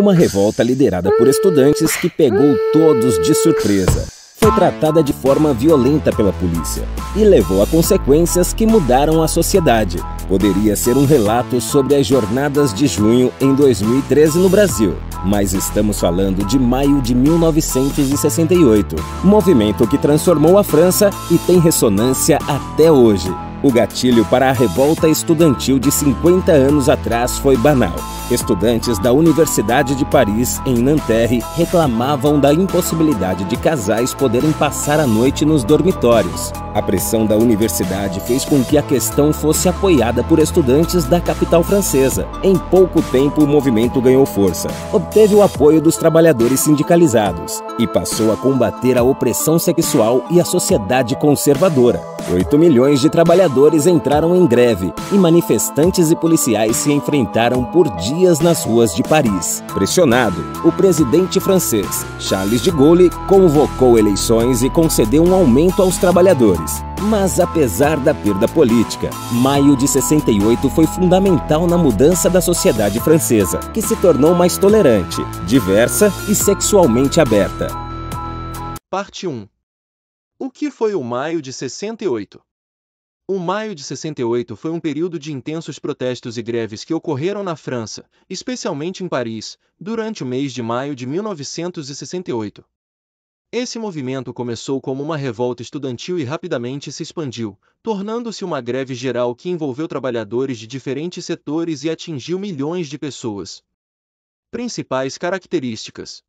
uma revolta liderada por estudantes que pegou todos de surpresa. Foi tratada de forma violenta pela polícia e levou a consequências que mudaram a sociedade. Poderia ser um relato sobre as jornadas de junho em 2013 no Brasil, mas estamos falando de maio de 1968, movimento que transformou a França e tem ressonância até hoje. O gatilho para a revolta estudantil de 50 anos atrás foi banal. Estudantes da Universidade de Paris, em Nanterre, reclamavam da impossibilidade de casais poderem passar a noite nos dormitórios. A pressão da universidade fez com que a questão fosse apoiada por estudantes da capital francesa. Em pouco tempo, o movimento ganhou força, obteve o apoio dos trabalhadores sindicalizados e passou a combater a opressão sexual e a sociedade conservadora. 8 milhões de trabalhadores entraram em greve e manifestantes e policiais se enfrentaram por dias nas ruas de Paris. Pressionado, o presidente francês, Charles de Gaulle, convocou eleições e concedeu um aumento aos trabalhadores. Mas apesar da perda política, maio de 68 foi fundamental na mudança da sociedade francesa, que se tornou mais tolerante, diversa e sexualmente aberta. Parte 1. O que foi o Maio de 68? O Maio de 68 foi um período de intensos protestos e greves que ocorreram na França, especialmente em Paris, durante o mês de maio de 1968. Esse movimento começou como uma revolta estudantil e rapidamente se expandiu, tornando-se uma greve geral que envolveu trabalhadores de diferentes setores e atingiu milhões de pessoas. Principais características: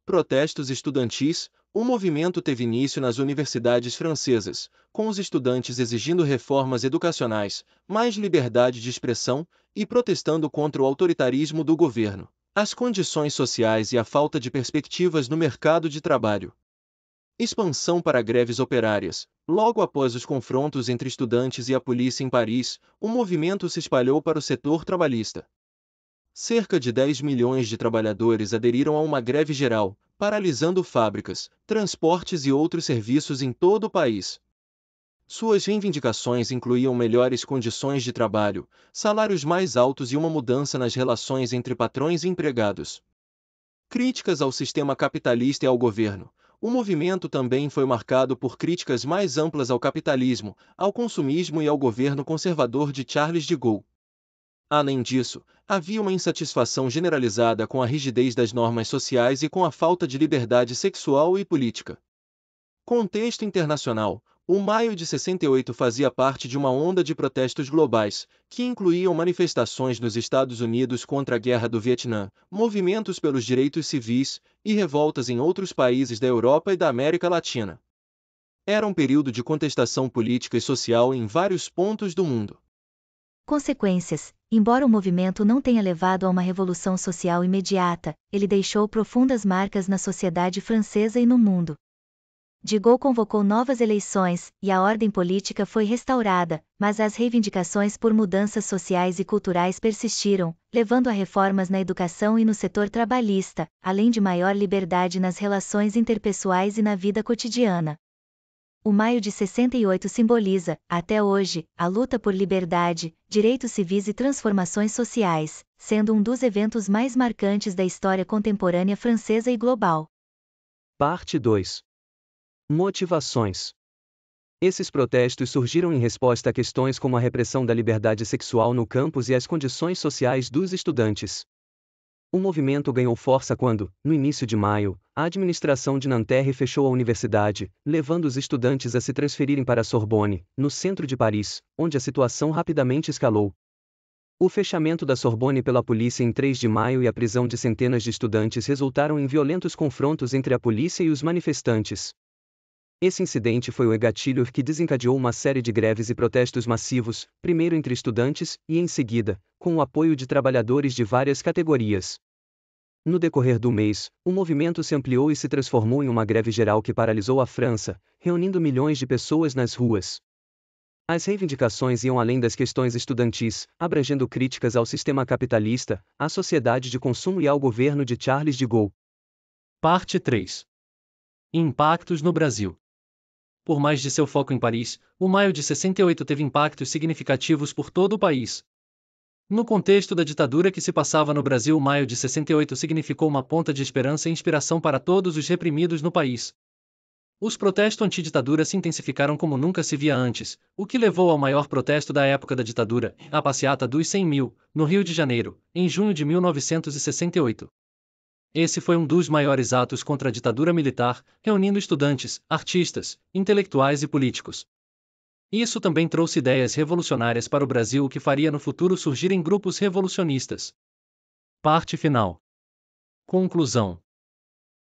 protestos estudantis. O movimento teve início nas universidades francesas, com os estudantes exigindo reformas educacionais, mais liberdade de expressão e protestando contra o autoritarismo do governo, as condições sociais e a falta de perspectivas no mercado de trabalho. Expansão para greves operárias. Logo após os confrontos entre estudantes e a polícia em Paris, o movimento se espalhou para o setor trabalhista. Cerca de 10 milhões de trabalhadores aderiram a uma greve geral, paralisando fábricas, transportes e outros serviços em todo o país. Suas reivindicações incluíam melhores condições de trabalho, salários mais altos e uma mudança nas relações entre patrões e empregados. Críticas ao sistema capitalista e ao governo. O movimento também foi marcado por críticas mais amplas ao capitalismo, ao consumismo e ao governo conservador de Charles de Gaulle. Além disso, havia uma insatisfação generalizada com a rigidez das normas sociais e com a falta de liberdade sexual e política. Contexto internacional. O maio de 68 fazia parte de uma onda de protestos globais, que incluíam manifestações nos Estados Unidos contra a Guerra do Vietnã, movimentos pelos direitos civis e revoltas em outros países da Europa e da América Latina. Era um período de contestação política e social em vários pontos do mundo. Consequências. Embora o movimento não tenha levado a uma revolução social imediata, ele deixou profundas marcas na sociedade francesa e no mundo. De Gaulle convocou novas eleições, e a ordem política foi restaurada, mas as reivindicações por mudanças sociais e culturais persistiram, levando a reformas na educação e no setor trabalhista, além de maior liberdade nas relações interpessoais e na vida cotidiana. O maio de 68 simboliza, até hoje, a luta por liberdade, direitos civis e transformações sociais, sendo um dos eventos mais marcantes da história contemporânea francesa e global. Parte 2. Motivações. Esses protestos surgiram em resposta a questões como a repressão da liberdade sexual no campus e as condições sociais dos estudantes. O movimento ganhou força quando, no início de maio, a administração de Nanterre fechou a universidade, levando os estudantes a se transferirem para a Sorbonne, no centro de Paris, onde a situação rapidamente escalou. O fechamento da Sorbonne pela polícia em 3 de maio e a prisão de centenas de estudantes resultaram em violentos confrontos entre a polícia e os manifestantes. Esse incidente foi o gatilho que desencadeou uma série de greves e protestos massivos, primeiro entre estudantes e, em seguida, com o apoio de trabalhadores de várias categorias. No decorrer do mês, o movimento se ampliou e se transformou em uma greve geral que paralisou a França, reunindo milhões de pessoas nas ruas. As reivindicações iam além das questões estudantis, abrangendo críticas ao sistema capitalista, à sociedade de consumo e ao governo de Charles de Gaulle. Parte 3. Impactos no Brasil. Por mais de seu foco em Paris, o maio de 68 teve impactos significativos por todo o país. No contexto da ditadura que se passava no Brasil, o maio de 68 significou uma ponta de esperança e inspiração para todos os reprimidos no país. Os protestos anti-ditadura se intensificaram como nunca se via antes, o que levou ao maior protesto da época da ditadura, a Passeata dos 100 Mil, no Rio de Janeiro, em junho de 1968. Esse foi um dos maiores atos contra a ditadura militar, reunindo estudantes, artistas, intelectuais e políticos. Isso também trouxe ideias revolucionárias para o Brasil, o que faria no futuro surgirem grupos revolucionistas. Parte final. Conclusão.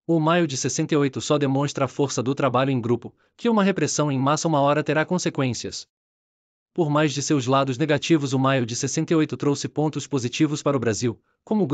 O maio de 68 só demonstra a força do trabalho em grupo, que uma repressão em massa uma hora terá consequências. Por mais de seus lados negativos, o maio de 68 trouxe pontos positivos para o Brasil, como